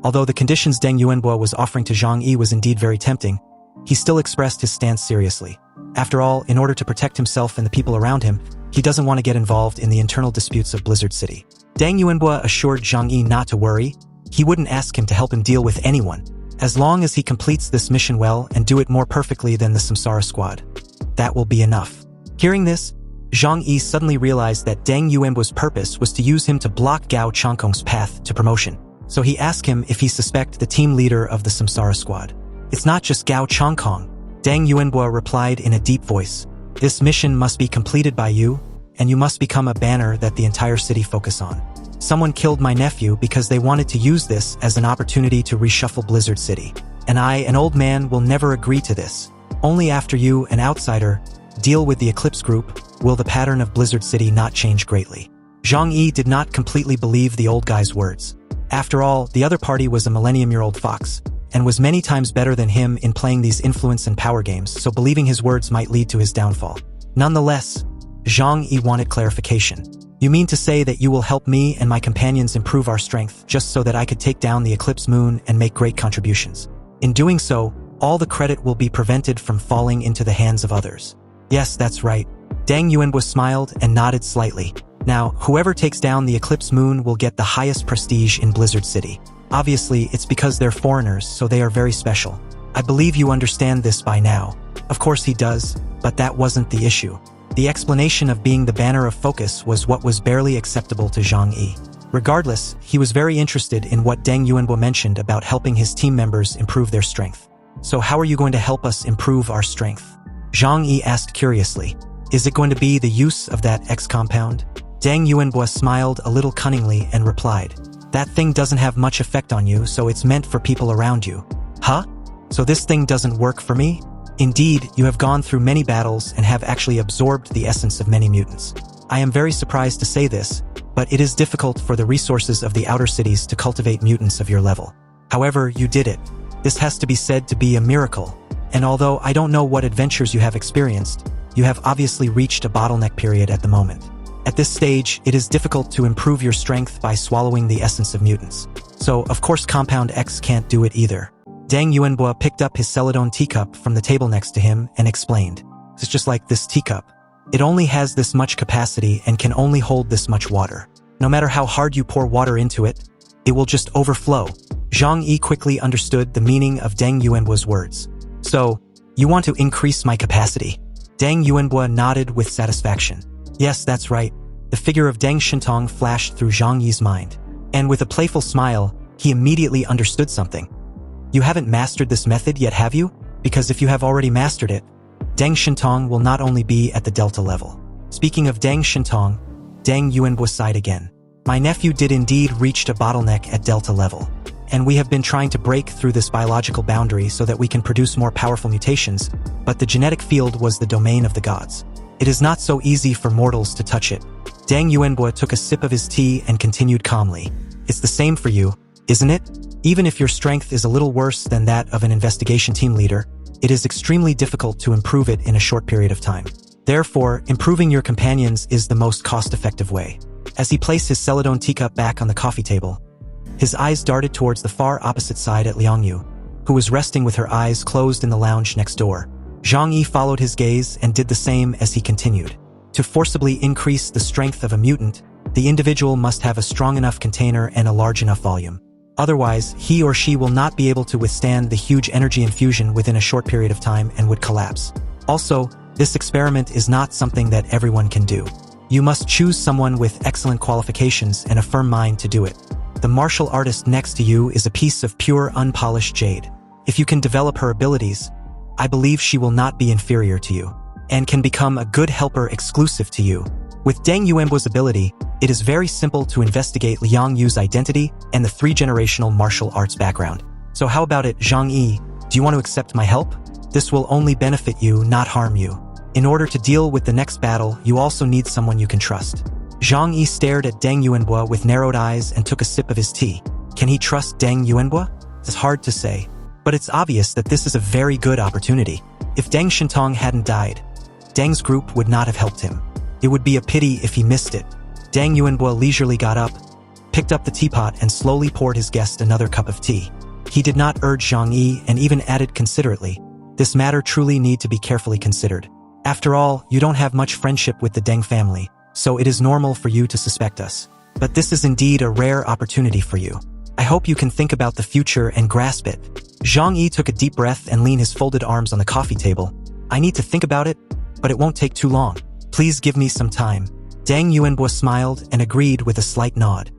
Although the conditions Deng Yuanbo was offering to Zhang Yi was indeed very tempting, he still expressed his stance seriously. After all, in order to protect himself and the people around him, he doesn't want to get involved in the internal disputes of Blizzard City. Deng Yuanbo assured Zhang Yi not to worry. He wouldn't ask him to help him deal with anyone, as long as he completes this mission well and do it more perfectly than the Samsara squad. That will be enough. Hearing this, Zhang Yi suddenly realized that Deng Yuanbo's purpose was to use him to block Gao Changkong's path to promotion. So he asked him if he suspected the team leader of the Samsara squad. It's not just Gao Changkong, Deng Yuanbo replied in a deep voice. This mission must be completed by you, and you must become a banner that the entire city focus on. Someone killed my nephew because they wanted to use this as an opportunity to reshuffle Blizzard City. And I, an old man, will never agree to this. Only after you, an outsider, deal with the Eclipse group, will the pattern of Blizzard City not change greatly. Zhang Yi did not completely believe the old guy's words. After all, the other party was a millennium-year-old fox, and was many times better than him in playing these influence and power games, so believing his words might lead to his downfall. Nonetheless, Zhang Yi wanted clarification. You mean to say that you will help me and my companions improve our strength just so that I could take down the Eclipse Moon and make great contributions? In doing so, all the credit will be prevented from falling into the hands of others. Yes, that's right. Deng Yuanbo smiled and nodded slightly. Now, whoever takes down the Eclipse Moon will get the highest prestige in Blizzard City. Obviously, it's because they're foreigners, so they are very special. I believe you understand this by now. Of course he does, but that wasn't the issue. The explanation of being the banner of focus was what was barely acceptable to Zhang Yi. Regardless, he was very interested in what Deng Yuanbo mentioned about helping his team members improve their strength. So how are you going to help us improve our strength? Zhang Yi asked curiously. Is it going to be the use of that X compound? Deng Yuanbo smiled a little cunningly and replied, that thing doesn't have much effect on you, so it's meant for people around you. Huh? So this thing doesn't work for me? Indeed, you have gone through many battles and have actually absorbed the essence of many mutants. I am very surprised to say this, but it is difficult for the resources of the outer cities to cultivate mutants of your level. However, you did it. This has to be said to be a miracle. And although I don't know what adventures you have experienced, you have obviously reached a bottleneck period at the moment. At this stage, it is difficult to improve your strength by swallowing the essence of mutants. So, of course, Compound X can't do it either. Deng Yuanbo picked up his Celadon teacup from the table next to him and explained. It's just like this teacup. It only has this much capacity and can only hold this much water. No matter how hard you pour water into it, it will just overflow. Zhang Yi quickly understood the meaning of Deng Yuanbo's words. So, you want to increase my capacity? Deng Yuanbo nodded with satisfaction. Yes, that's right. The figure of Deng Shintong flashed through Zhang Yi's mind. And with a playful smile, he immediately understood something. You haven't mastered this method yet, have you? Because if you have already mastered it, Deng Shintong will not only be at the Delta level. Speaking of Deng Shintong, Deng Yuanbo sighed again. My nephew did indeed reach a bottleneck at Delta level. And we have been trying to break through this biological boundary so that we can produce more powerful mutations, but the genetic field was the domain of the gods. It is not so easy for mortals to touch it. Deng Yuanbo took a sip of his tea and continued calmly. It's the same for you, isn't it? Even if your strength is a little worse than that of an investigation team leader, it is extremely difficult to improve it in a short period of time. Therefore, improving your companions is the most cost-effective way. As he placed his Celadon teacup back on the coffee table, his eyes darted towards the far opposite side at Liang Yu, who was resting with her eyes closed in the lounge next door. Zhang Yi followed his gaze and did the same as he continued. To forcibly increase the strength of a mutant, the individual must have a strong enough container and a large enough volume. Otherwise, he or she will not be able to withstand the huge energy infusion within a short period of time and would collapse. Also, this experiment is not something that everyone can do. You must choose someone with excellent qualifications and a firm mind to do it. The martial artist next to you is a piece of pure unpolished jade. If you can develop her abilities, I believe she will not be inferior to you, and can become a good helper exclusive to you. With Deng Yuanbo's ability, it is very simple to investigate Liang Yu's identity and the 3-generational martial arts background. So how about it, Zhang Yi? Do you want to accept my help? This will only benefit you, not harm you. In order to deal with the next battle, you also need someone you can trust. Zhang Yi stared at Deng Yuanbo with narrowed eyes and took a sip of his tea. Can he trust Deng Yuanbo? It's hard to say, but it's obvious that this is a very good opportunity. If Deng Shintong hadn't died, Deng's group would not have helped him. It would be a pity if he missed it. Deng Yuanbo leisurely got up, picked up the teapot and slowly poured his guest another cup of tea. He did not urge Zhang Yi and even added considerately, "This matter truly need to be carefully considered. After all, you don't have much friendship with the Deng family, so it is normal for you to suspect us. But this is indeed a rare opportunity for you. I hope you can think about the future and grasp it." Zhang Yi took a deep breath and leaned his folded arms on the coffee table. "I need to think about it, but it won't take too long. Please give me some time." Deng Yuanbo smiled and agreed with a slight nod.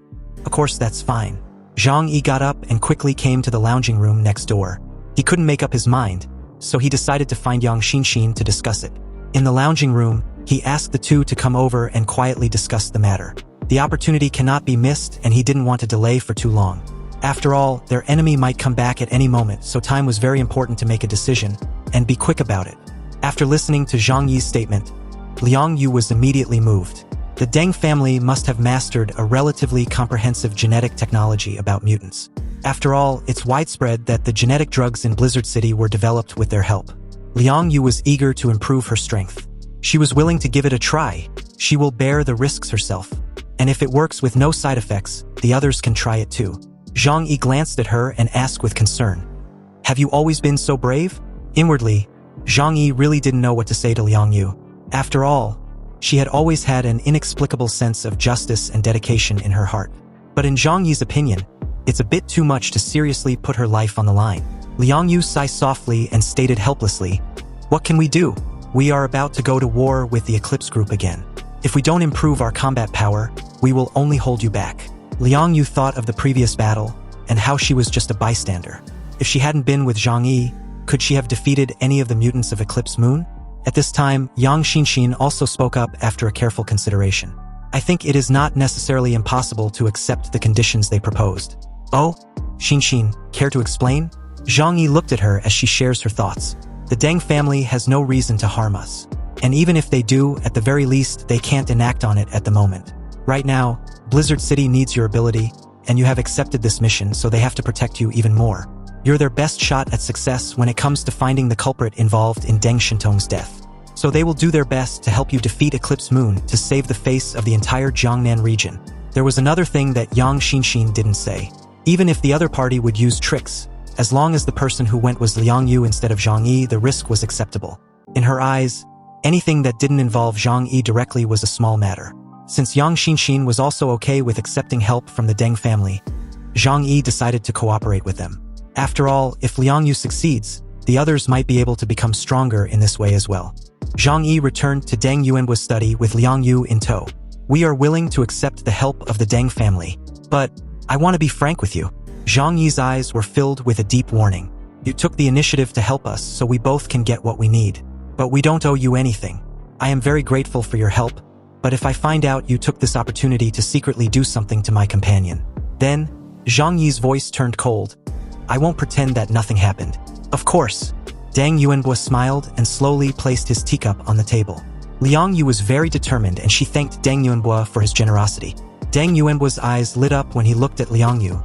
"Of course, that's fine." Zhang Yi got up and quickly came to the lounging room next door. He couldn't make up his mind, so he decided to find Yang Xinxin to discuss it. In the lounging room, he asked the two to come over and quietly discuss the matter. The opportunity cannot be missed, and he didn't want to delay for too long. After all, their enemy might come back at any moment, so time was very important to make a decision, and be quick about it. After listening to Zhang Yi's statement, Liang Yu was immediately moved. The Deng family must have mastered a relatively comprehensive genetic technology about mutants. After all, it's widespread that the genetic drugs in Blizzard City were developed with their help. Liang Yu was eager to improve her strength. She was willing to give it a try. She will bear the risks herself. And if it works with no side effects, the others can try it too. Zhang Yi glanced at her and asked with concern, "Have you always been so brave?" Inwardly, Zhang Yi really didn't know what to say to Liang Yu. After all, she had always had an inexplicable sense of justice and dedication in her heart. But in Zhang Yi's opinion, it's a bit too much to seriously put her life on the line. Liang Yu sighed softly and stated helplessly, "What can we do? We are about to go to war with the Eclipse group again. If we don't improve our combat power, we will only hold you back." Liang Yu thought of the previous battle and how she was just a bystander. If she hadn't been with Zhang Yi, could she have defeated any of the mutants of Eclipse Moon? At this time, Yang Xinxin also spoke up after a careful consideration. "I think it is not necessarily impossible to accept the conditions they proposed." "Oh? Xinxin, care to explain?" Zhang Yi looked at her as she shares her thoughts. "The Deng family has no reason to harm us. And even if they do, at the very least, they can't enact on it at the moment. Right now, Blizzard City needs your ability, and you have accepted this mission, so they have to protect you even more. You're their best shot at success when it comes to finding the culprit involved in Deng Shintong's death. So they will do their best to help you defeat Eclipse Moon to save the face of the entire Jiangnan region." There was another thing that Yang Xinxin didn't say. Even if the other party would use tricks, as long as the person who went was Liang Yu instead of Zhang Yi, the risk was acceptable. In her eyes, anything that didn't involve Zhang Yi directly was a small matter. Since Yang Xinxin was also okay with accepting help from the Deng family, Zhang Yi decided to cooperate with them. After all, if Liang Yu succeeds, the others might be able to become stronger in this way as well. Zhang Yi returned to Deng Yuanbo's study with Liang Yu in tow. "We are willing to accept the help of the Deng family, but I want to be frank with you." Zhang Yi's eyes were filled with a deep warning. "You took the initiative to help us so we both can get what we need. But we don't owe you anything. I am very grateful for your help, but if I find out you took this opportunity to secretly do something to my companion, then..." Zhang Yi's voice turned cold. "I won't pretend that nothing happened." "Of course." Deng Yuanbo smiled and slowly placed his teacup on the table. Liang Yu was very determined, and she thanked Deng Yuanbo for his generosity. Deng Yuanbo's eyes lit up when he looked at Liang Yu,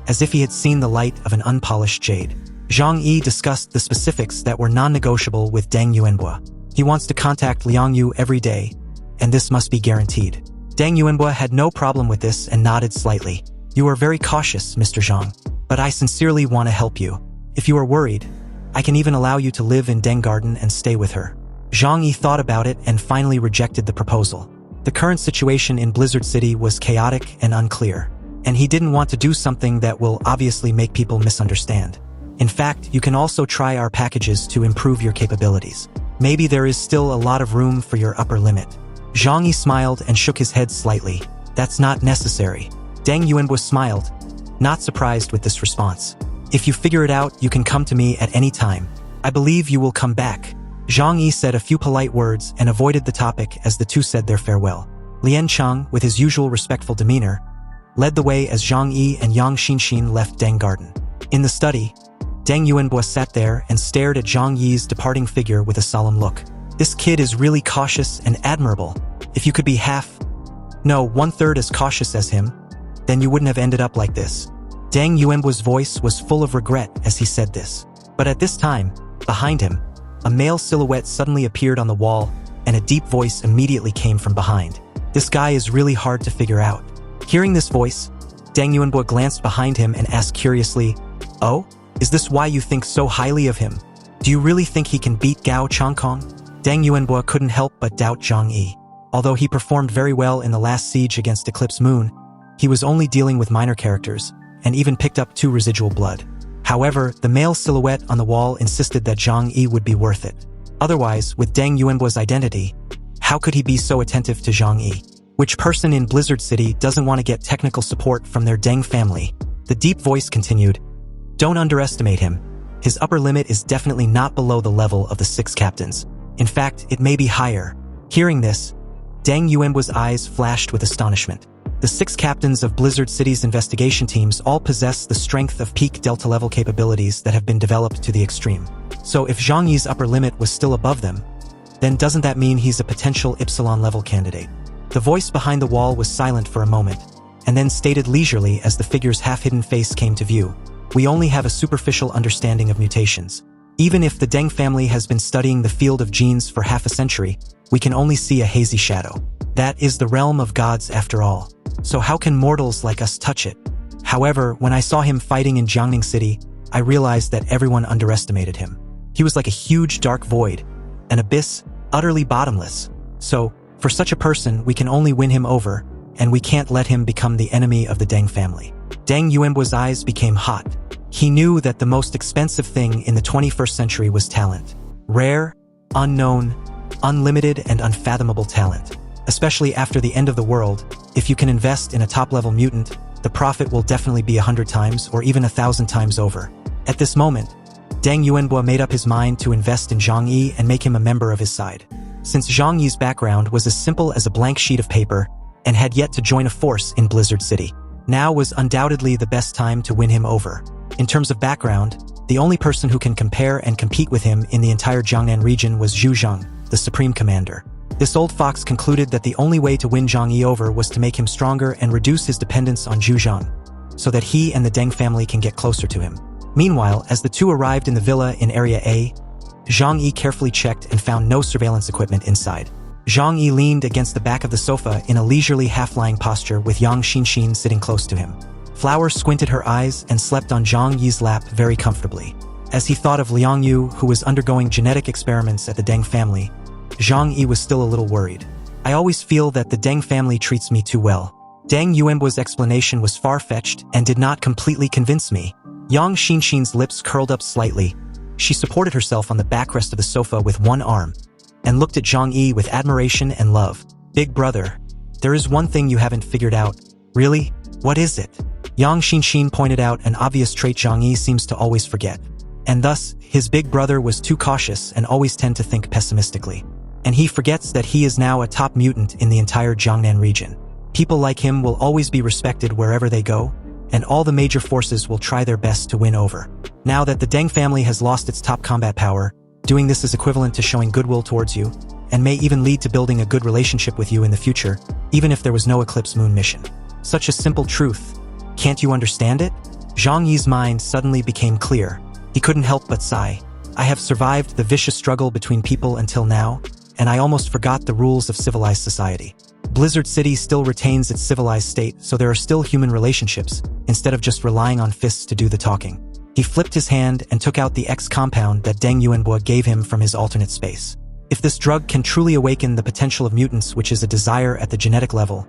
as if he had seen the light of an unpolished jade. Zhang Yi discussed the specifics that were non-negotiable with Deng Yuanbo. He wants to contact Liang Yu every day, and this must be guaranteed. Deng Yuanbo had no problem with this and nodded slightly. "You are very cautious, Mr. Zhang, but I sincerely want to help you. If you are worried, I can even allow you to live in Deng Garden and stay with her." Zhang Yi thought about it and finally rejected the proposal. The current situation in Blizzard City was chaotic and unclear, and he didn't want to do something that will obviously make people misunderstand. "In fact, you can also try our packages to improve your capabilities. Maybe there is still a lot of room for your upper limit." Zhang Yi smiled and shook his head slightly. "That's not necessary." Deng Yuanbo smiled, not surprised with this response. "If you figure it out, you can come to me at any time. I believe you will come back." Zhang Yi said a few polite words and avoided the topic as the two said their farewell. Lian Cheng, with his usual respectful demeanor, led the way as Zhang Yi and Yang Xinxin left Deng Garden. In the study, Deng Yuanbo sat there and stared at Zhang Yi's departing figure with a solemn look. "This kid is really cautious and admirable. If you could be one-third as cautious as him, then you wouldn't have ended up like this." Deng Yuanbo's voice was full of regret as he said this. But at this time, behind him, a male silhouette suddenly appeared on the wall, and a deep voice immediately came from behind. "This guy is really hard to figure out." Hearing this voice, Deng Yuanbo glanced behind him and asked curiously, "Oh? Is this why you think so highly of him? Do you really think he can beat Gao Changkong?" Deng Yuanbo couldn't help but doubt Zhang Yi. Although he performed very well in the last siege against Eclipse Moon, he was only dealing with minor characters, and even picked up 2 residual blood. However, the male silhouette on the wall insisted that Zhang Yi would be worth it. Otherwise, with Deng Yuanbo's identity, how could he be so attentive to Zhang Yi? Which person in Blizzard City doesn't want to get technical support from their Deng family? The deep voice continued, "Don't underestimate him. His upper limit is definitely not below the level of the 6 captains. In fact, it may be higher." Hearing this, Deng Yuanbo's eyes flashed with astonishment. The 6 captains of Blizzard City's investigation teams all possess the strength of peak Delta level capabilities that have been developed to the extreme. So if Zhang Yi's upper limit was still above them, then doesn't that mean he's a potential Epsilon level candidate? The voice behind the wall was silent for a moment, and then stated leisurely as the figure's half-hidden face came to view, "We only have a superficial understanding of mutations. Even if the Deng family has been studying the field of genes for half a century, we can only see a hazy shadow. That is the realm of gods after all. So how can mortals like us touch it?" However, when I saw him fighting in Jiangning City, I realized that everyone underestimated him. He was like a huge dark void, an abyss, utterly bottomless. So, for such a person, we can only win him over, and we can't let him become the enemy of the Deng family. Deng Yuanbo's eyes became hot. He knew that the most expensive thing in the 21st century was talent. Rare, unknown, unlimited, and unfathomable talent. Especially after the end of the world, if you can invest in a top-level mutant, the profit will definitely be 100 times or even 1,000 times over. At this moment, Deng Yuanbo made up his mind to invest in Zhang Yi and make him a member of his side. Since Zhang Yi's background was as simple as a blank sheet of paper and had yet to join a force in Blizzard City, now was undoubtedly the best time to win him over. In terms of background, the only person who can compare and compete with him in the entire Jiangnan region was Zhu Zheng, the Supreme Commander. This old fox concluded that the only way to win Zhang Yi over was to make him stronger and reduce his dependence on Zhu Zheng, so that he and the Deng family can get closer to him. Meanwhile, as the two arrived in the villa in Area A, Zhang Yi carefully checked and found no surveillance equipment inside. Zhang Yi leaned against the back of the sofa in a leisurely half-lying posture with Yang Xinxin sitting close to him. Flower squinted her eyes and slept on Zhang Yi's lap very comfortably. As he thought of Liang Yu, who was undergoing genetic experiments at the Deng family, Zhang Yi was still a little worried. "I always feel that the Deng family treats me too well." Deng Yuanbo's explanation was far-fetched and did not completely convince me. Yang Xinxin's lips curled up slightly. She supported herself on the backrest of the sofa with one arm and looked at Zhang Yi with admiration and love. "Big brother, there is one thing you haven't figured out." "Really? What is it?" Yang Xinxin pointed out an obvious trait Zhang Yi seems to always forget. And thus, his big brother was too cautious and always tend to think pessimistically. And he forgets that he is now a top mutant in the entire Jiangnan region. People like him will always be respected wherever they go, and all the major forces will try their best to win over. Now that the Deng family has lost its top combat power, doing this is equivalent to showing goodwill towards you, and may even lead to building a good relationship with you in the future, even if there was no Eclipse Moon mission. Such a simple truth. Can't you understand it? Zhang Yi's mind suddenly became clear. He couldn't help but sigh. "I have survived the vicious struggle between people until now, and I almost forgot the rules of civilized society. Blizzard City still retains its civilized state, so there are still human relationships, instead of just relying on fists to do the talking." He flipped his hand and took out the X compound that Deng Yuanbo gave him from his alternate space. If this drug can truly awaken the potential of mutants, which is a desire at the genetic level,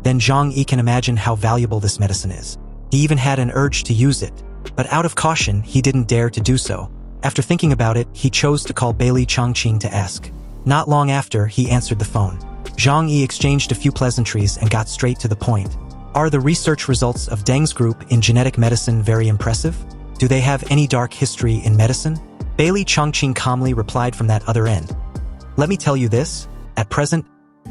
then Zhang Yi can imagine how valuable this medicine is. He even had an urge to use it, but out of caution, he didn't dare to do so. After thinking about it, he chose to call Bailey Changqing to ask. Not long after, he answered the phone. Zhang Yi exchanged a few pleasantries and got straight to the point. "Are the research results of Deng's group in genetic medicine very impressive? Do they have any dark history in medicine?" Bailey Changqing calmly replied from that other end. "Let me tell you this, at present,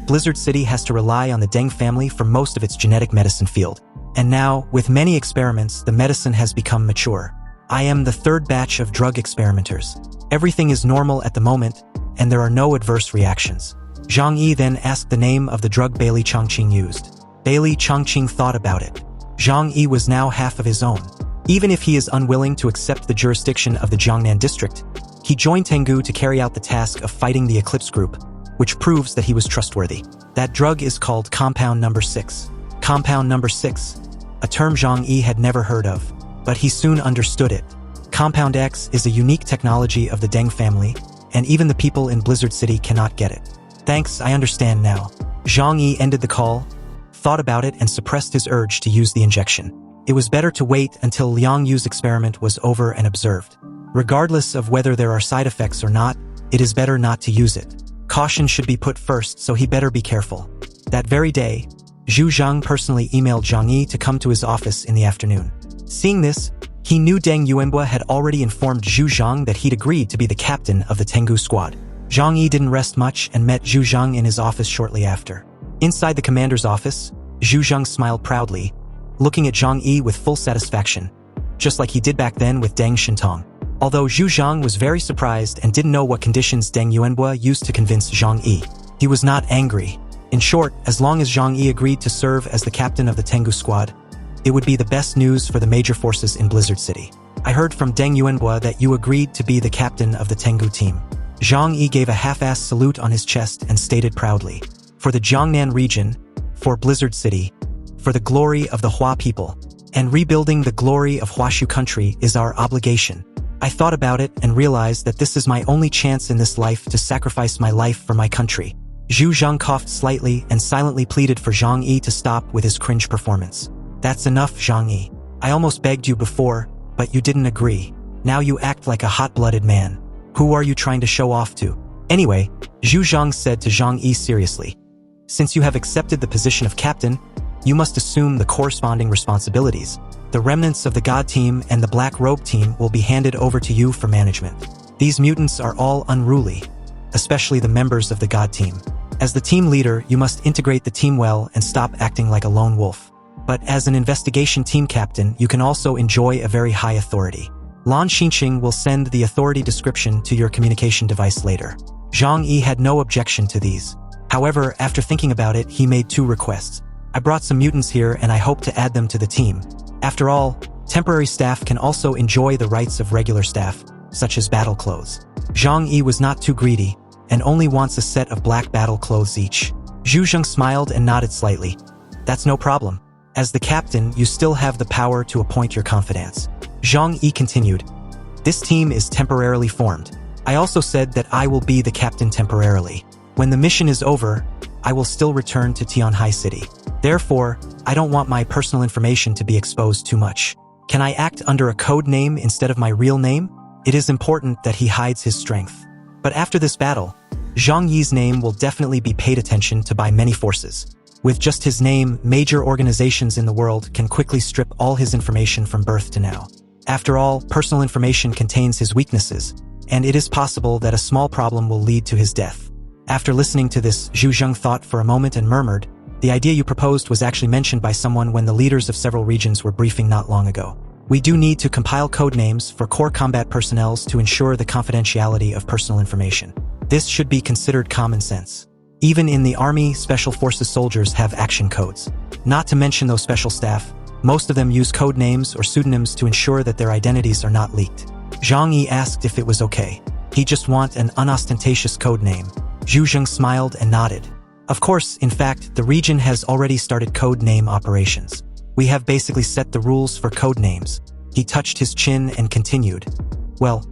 Blizzard City has to rely on the Deng family for most of its genetic medicine field. And now, with many experiments, the medicine has become mature. I am the third batch of drug experimenters. Everything is normal at the moment, and there are no adverse reactions." Zhang Yi then asked the name of the drug Bailey Changqing used. Bailey Changqing thought about it. Zhang Yi was now half of his own. Even if he is unwilling to accept the jurisdiction of the Jiangnan district, he joined Tengu to carry out the task of fighting the Eclipse group, which proves that he was trustworthy. That drug is called Compound Number 6. Compound Number 6. a term Zhang Yi had never heard of, but he soon understood it. Compound X is a unique technology of the Deng family, and even the people in Blizzard City cannot get it. Thanks, I understand now. Zhang Yi ended the call, thought about it and suppressed his urge to use the injection. It was better to wait until Liang Yu's experiment was over and observed. Regardless of whether there are side effects or not, it is better not to use it. Caution should be put first, so he better be careful. That very day, Zhu Zhang personally emailed Zhang Yi to come to his office in the afternoon. Seeing this, he knew Deng Yuanbua had already informed Zhu Zhang that he'd agreed to be the captain of the Tengu squad. Zhang Yi didn't rest much and met Zhu Zhang in his office shortly after. Inside the commander's office, Zhu Zhang smiled proudly, looking at Zhang Yi with full satisfaction, just like he did back then with Deng Shintong. Although Zhu Zhang was very surprised and didn't know what conditions Deng Yuanbua used to convince Zhang Yi, he was not angry. In short, as long as Zhang Yi agreed to serve as the captain of the Tengu squad, it would be the best news for the major forces in Blizzard City. I heard from Deng Yuanbua that you agreed to be the captain of the Tengu team. Zhang Yi gave a half-assed salute on his chest and stated proudly, for the Jiangnan region, for Blizzard City, for the glory of the Hua people, and rebuilding the glory of Huashu country is our obligation. I thought about it and realized that this is my only chance in this life to sacrifice my life for my country. Zhu Zhang coughed slightly and silently pleaded for Zhang Yi to stop with his cringe performance. That's enough, Zhang Yi. I almost begged you before, but you didn't agree. Now you act like a hot-blooded man. Who are you trying to show off to? Anyway, Zhu Zhang said to Zhang Yi seriously, since you have accepted the position of captain, you must assume the corresponding responsibilities. The remnants of the God team and the Black Robe team will be handed over to you for management. These mutants are all unruly, especially the members of the God team. As the team leader, you must integrate the team well and stop acting like a lone wolf. But as an investigation team captain, you can also enjoy a very high authority. Lan Xinqing will send the authority description to your communication device later. Zhang Yi had no objection to these. However, after thinking about it, he made two requests. I brought some mutants here and I hope to add them to the team. After all, temporary staff can also enjoy the rights of regular staff, such as battle clothes. Zhang Yi was not too greedy, and only wants a set of black battle clothes each. Zhu Zhang smiled and nodded slightly. That's no problem. As the captain, you still have the power to appoint your confidants. Zhang Yi continued, this team is temporarily formed. I also said that I will be the captain temporarily. When the mission is over, I will still return to Tianhai City. Therefore, I don't want my personal information to be exposed too much. Can I act under a code name instead of my real name? It is important that he hides his strength. But after this battle, Zhang Yi's name will definitely be paid attention to by many forces. With just his name, major organizations in the world can quickly strip all his information from birth to now. After all, personal information contains his weaknesses, and it is possible that a small problem will lead to his death. After listening to this, Zhu Zhang thought for a moment and murmured, the idea you proposed was actually mentioned by someone when the leaders of several regions were briefing not long ago. We do need to compile code names for core combat personnel to ensure the confidentiality of personal information. This should be considered common sense. Even in the Army, Special Forces soldiers have action codes. Not to mention those special staff, most of them use code names or pseudonyms to ensure that their identities are not leaked. Zhang Yi asked if it was okay. He just want an unostentatious code name. Zhu Zhang smiled and nodded. Of course, in fact, the region has already started code name operations. We have basically set the rules for code names. He touched his chin and continued. Well,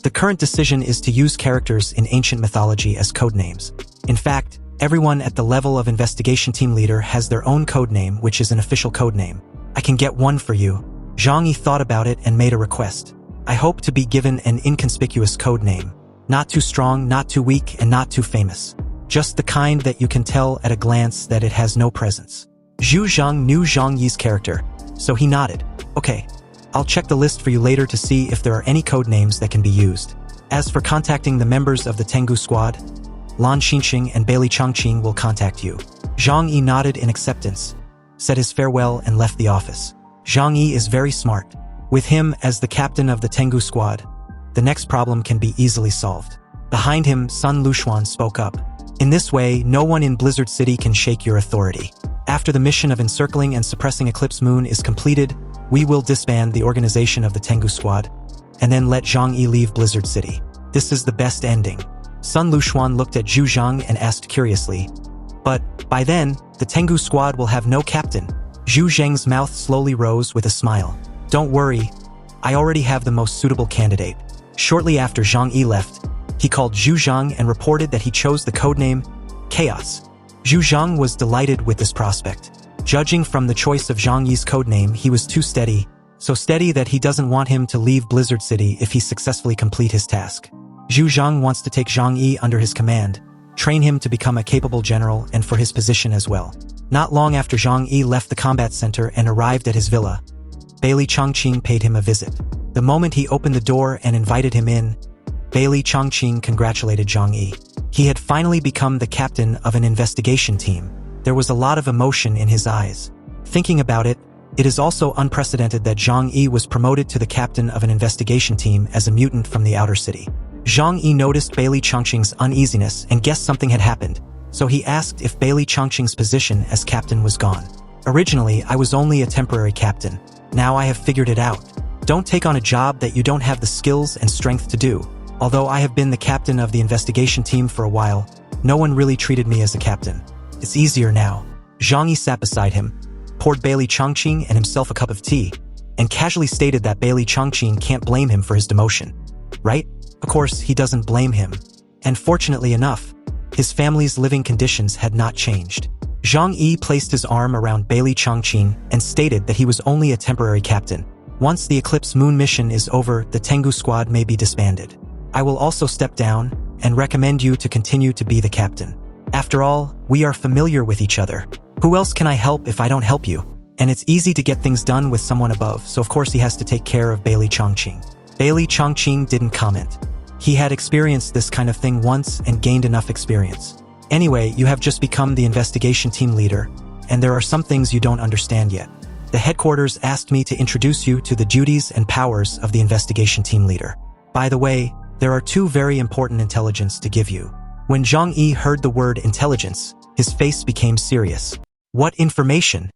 the current decision is to use characters in ancient mythology as code names. In fact, everyone at the level of investigation team leader has their own code name, which is an official code name. I can get one for you. Zhang Yi thought about it and made a request. I hope to be given an inconspicuous code name. Not too strong, not too weak, and not too famous. Just the kind that you can tell at a glance that it has no presence. Zhu Zhang knew Zhang Yi's character, so he nodded. Okay, I'll check the list for you later to see if there are any code names that can be used. As for contacting the members of the Tengu squad, Lan Xinqing and Bailey Chongqing will contact you. Zhang Yi nodded in acceptance, said his farewell and left the office. Zhang Yi is very smart. With him as the captain of the Tengu squad, the next problem can be easily solved. Behind him, Sun Lushuan spoke up. In this way, no one in Blizzard City can shake your authority. After the mission of encircling and suppressing Eclipse Moon is completed, we will disband the organization of the Tengu squad, and then let Zhang Yi leave Blizzard City. This is the best ending. Sun Lushuan looked at Zhu Zhang and asked curiously, but by then, the Tengu squad will have no captain. Zhu Zheng's mouth slowly rose with a smile. Don't worry, I already have the most suitable candidate. Shortly after Zhang Yi left, he called Zhu Zhang and reported that he chose the codename Chaos. Zhu Zhang was delighted with this prospect. Judging from the choice of Zhang Yi's codename, he was too steady, so steady that he doesn't want him to leave Blizzard City if he successfully complete his task. Zhu Zhang wants to take Zhang Yi under his command, train him to become a capable general and for his position as well. Not long after Zhang Yi left the combat center and arrived at his villa, Bailey Chongqing paid him a visit. The moment he opened the door and invited him in, Bailey Chongqing congratulated Zhang Yi. He had finally become the captain of an investigation team. There was a lot of emotion in his eyes. Thinking about it, it is also unprecedented that Zhang Yi was promoted to the captain of an investigation team as a mutant from the outer city. Zhang Yi noticed Bailey Chongqing's uneasiness and guessed something had happened, so he asked if Bailey Chongqing's position as captain was gone. Originally, I was only a temporary captain. Now I have figured it out. Don't take on a job that you don't have the skills and strength to do. Although I have been the captain of the investigation team for a while, no one really treated me as a captain. It's easier now. Zhang Yi sat beside him, poured Bailey Chongqing and himself a cup of tea, and casually stated that Bailey Chongqing can't blame him for his demotion. Right? Of course, he doesn't blame him. And fortunately enough, his family's living conditions had not changed. Zhang Yi placed his arm around Bailey Chongqing and stated that he was only a temporary captain. Once the Eclipse Moon mission is over, the Tengu squad may be disbanded. I will also step down and recommend you to continue to be the captain. After all, we are familiar with each other. Who else can I help if I don't help you? And it's easy to get things done with someone above, so of course he has to take care of Bailey Chongqing. Bailey Chongqing didn't comment. He had experienced this kind of thing once and gained enough experience. Anyway, you have just become the investigation team leader, and there are some things you don't understand yet. The headquarters asked me to introduce you to the duties and powers of the investigation team leader. By the way, there are two very important intelligence to give you. When Zhang Yi heard the word intelligence, his face became serious. What information?